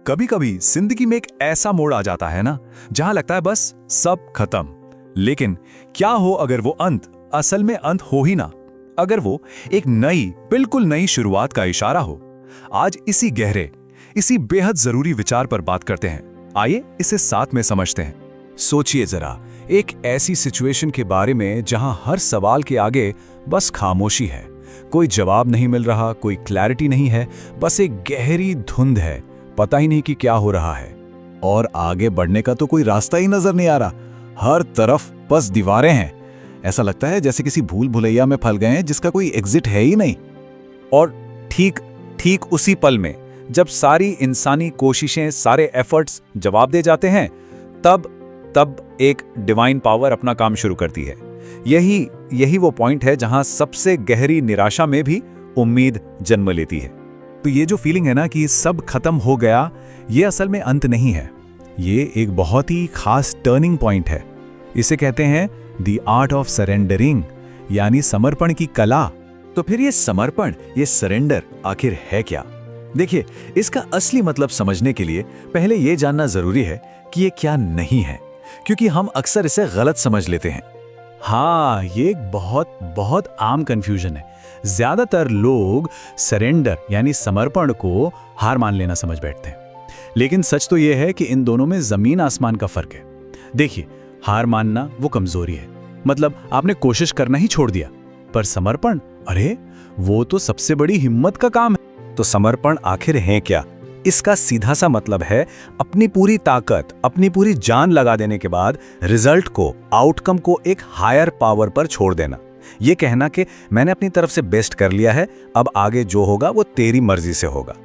कभी कभी जिंदगी में एक ऐसा मोड़ आ जाता है ना, जहां लगता है बस सब खत्म। लेकिन क्या हो अगर वो अंत असल में अंत हो ही ना, अगर वो एक नई, बिल्कुल नई शुरुआत का इशारा हो। आज इसी गहरे, इसी बेहद जरूरी विचार पर बात करते हैं। आइए इसे साथ में समझते हैं। सोचिए जरा, एक ऐसी सिचुएशन के बारे में जहां हर सवाल के आगे बस खामोशी है। कोई जवाब नहीं मिल रहा, कोई क्लैरिटी नहीं है, बस एक गहरी धुंध है। पता ही नहीं कि क्या हो रहा है और आगे बढ़ने का तो कोई रास्ता ही नजर नहीं आ रहा। हर तरफ बस दीवारें हैं। ऐसा लगता है जैसे किसी भूल भुलैया में फंस गए हैं जिसका कोई एग्जिट है ही नहीं। और ठीक उसी पल में जब सारी इंसानी कोशिशें, सारे एफर्ट्स जवाब दे जाते हैं, तब एक डिवाइन पावर अपना काम शुरू करती है। यही वो पॉइंट है जहां सबसे गहरी निराशा में भी उम्मीद जन्म लेती है। तो ये जो फीलिंग है ना कि सब खत्म हो गया, ये असल में अंत नहीं है। ये एक बहुत ही खास टर्निंग पॉइंट है। इसे कहते हैं द आर्ट ऑफ सरेंडरिंग, यानी समर्पण की कला। तो फिर ये समर्पण, ये सरेंडर आखिर है क्या? देखिए, इसका असली मतलब समझने के लिए पहले ये जानना जरूरी है कि ये क्या नहीं है, क्योंकि हम अक्सर इसे गलत समझ लेते हैं। हाँ, ये एक बहुत आम कंफ्यूजन है। ज्यादातर लोग सरेंडर यानी समर्पण को हार मान लेना समझ बैठते हैं, लेकिन सच तो यह है कि इन दोनों में जमीन आसमान का फर्क है। देखिए, हार मानना वो कमजोरी है, मतलब आपने कोशिश करना ही छोड़ दिया। पर समर्पण, अरे वो तो सबसे बड़ी हिम्मत का काम है। तो समर्पण आखिर है क्या? इसका सीधा सा मतलब है अपनी पूरी ताकत, अपनी पूरी जान लगा देने के बाद रिजल्ट को, आउटकम को एक हायर पावर पर छोड़ देना। ये कहना कि मैंने अपनी तरफ से बेस्ट कर लिया है, अब आगे जो होगा वो तेरी मर्जी से होगा।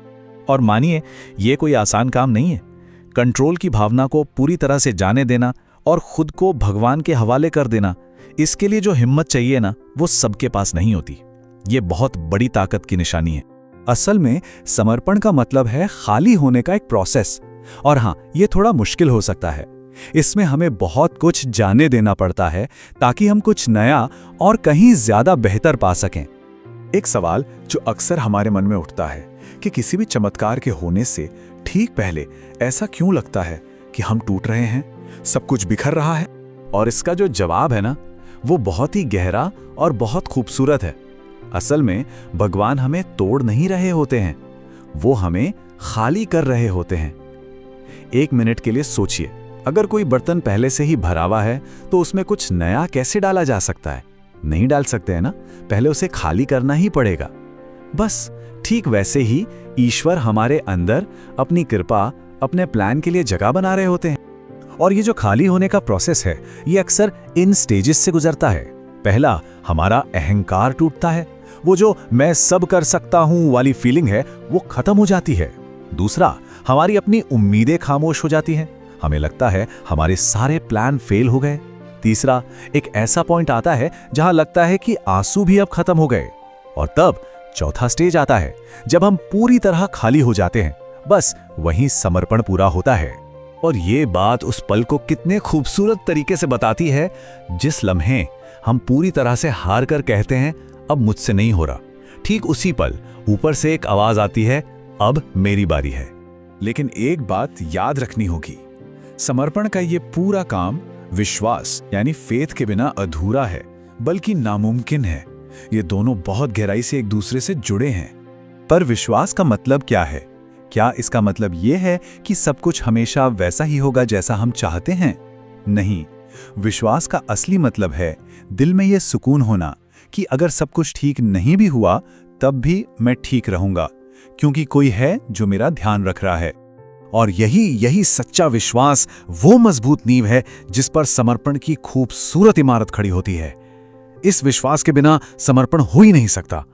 और मानिए, ये कोई आसान काम नहीं है। कंट्रोल की भावना को पूरी तरह से जाने देना और खुद को भगवान के हवाले कर देना, इसके लिए जो हिम्मत चाहिए ना, वो सबके पास नहीं होती। ये बहुत बड़ी ताकत की निशानी है। असल में समर्पण का मतलब है खाली होने का एक प्रोसेस। और हाँ, ये थोड़ा मुश्किल हो सकता है। इसमें हमें बहुत कुछ जाने देना पड़ता है ताकि हम कुछ नया और कहीं ज्यादा बेहतर पा सकें। एक सवाल जो अक्सर हमारे मन में उठता है कि किसी भी चमत्कार के होने से ठीक पहले ऐसा क्यों लगता है कि हम टूट रहे हैं, सब कुछ बिखर रहा है? और इसका जो जवाब है ना, वो बहुत ही गहरा और बहुत खूबसूरत है। असल में भगवान हमें तोड़ नहीं रहे होते हैं, वो हमें खाली कर रहे होते हैं। एक मिनट के लिए सोचिए, अगर कोई बर्तन पहले से ही भरा हुआ है तो उसमें कुछ नया कैसे डाला जा सकता है? नहीं डाल सकते हैं ना, पहले उसे खाली करना ही पड़ेगा। बस ठीक वैसे ही ईश्वर हमारे अंदर अपनी कृपा, अपने प्लान के लिए जगह बना रहे होते हैं। और ये जो खाली होने का प्रोसेस है, ये अक्सर इन स्टेजेस से गुजरता है। पहला, हमारा अहंकार टूटता है। वो जो मैं सब कर सकता हूं वाली फीलिंग है, वो खत्म हो जाती है। दूसरा, हमारी अपनी उम्मीदें खामोश हो जाती हैं। हमें लगता है हमारे सारे प्लान फेल हो गए। तीसरा, एक ऐसा पॉइंट आता है जहां लगता है कि आंसू भी अब खत्म हो गए। और तब चौथा स्टेज आता है, जब हम पूरी तरह खाली हो जाते हैं। बस वहीं समर्पण पूरा होता है। और ये बात उस पल को कितने खूबसूरत तरीके से बताती है, जिस लम्हे हम पूरी तरह से हार कर कहते हैं अब मुझसे नहीं हो रहा, ठीक उसी पल ऊपर से एक आवाज आती है, अब मेरी बारी है। लेकिन एक बात याद रखनी होगी, समर्पण का ये पूरा काम विश्वास यानी फेथ के बिना अधूरा है, बल्कि नामुमकिन है। ये दोनों बहुत गहराई से एक दूसरे से जुड़े हैं। पर विश्वास का मतलब क्या है? क्या इसका मतलब ये है कि सब कुछ हमेशा वैसा ही होगा जैसा हम चाहते हैं? नहीं, विश्वास का असली मतलब है दिल में ये सुकून होना कि अगर सब कुछ ठीक नहीं भी हुआ तब भी मैं ठीक रहूंगा, क्योंकि कोई है जो मेरा ध्यान रख रहा है। और यही सच्चा विश्वास वो मजबूत नींव है जिस पर समर्पण की खूबसूरत इमारत खड़ी होती है। इस विश्वास के बिना समर्पण हो ही नहीं सकता,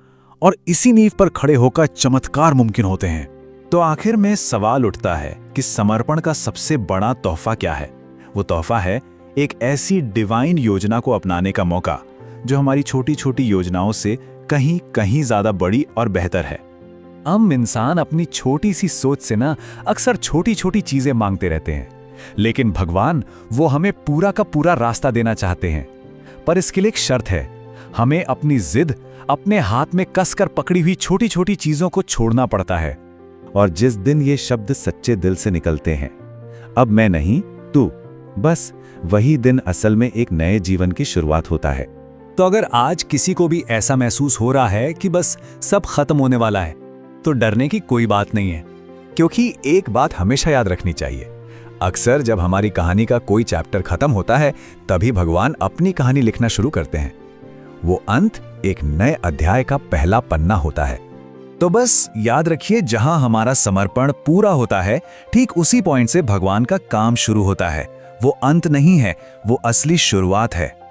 और इसी नींव पर खड़े होकर चमत्कार मुमकिन होते हैं। तो आखिर में सवाल उठता है कि समर्पण का सबसे बड़ा तोहफा क्या है? वो तोहफा है एक ऐसी डिवाइन योजना को अपनाने का मौका, जो हमारी छोटी छोटी योजनाओं से कहीं कहीं ज्यादा बड़ी और बेहतर है। हम इंसान अपनी छोटी सी सोच से ना अक्सर छोटी छोटी चीजें मांगते रहते हैं, लेकिन भगवान वो हमें पूरा का पूरा रास्ता देना चाहते हैं। पर इसके लिए एक शर्त है, हमें अपनी जिद, अपने हाथ में कसकर पकड़ी हुई छोटी छोटी चीजों को छोड़ना पड़ता है। और जिस दिन ये शब्द सच्चे दिल से निकलते हैं, अब मैं नहीं तू, बस वही दिन असल में एक नए जीवन की शुरुआत होता है। तो अगर आज किसी को भी ऐसा महसूस हो रहा है कि बस सब खत्म होने वाला है, तो डरने की कोई बात नहीं है, क्योंकि एक बात हमेशा याद रखनी चाहिए, अक्सर जब हमारी कहानी का कोई चैप्टर खत्म होता है, तभी भगवान अपनी कहानी लिखना शुरू करते हैं। वो अंत एक नए अध्याय का पहला पन्ना होता है। तो बस याद रखिए, जहां हमारा समर्पण पूरा होता है, ठीक उसी पॉइंट से भगवान का काम शुरू होता है। वो अंत नहीं है, वो असली शुरुआत है।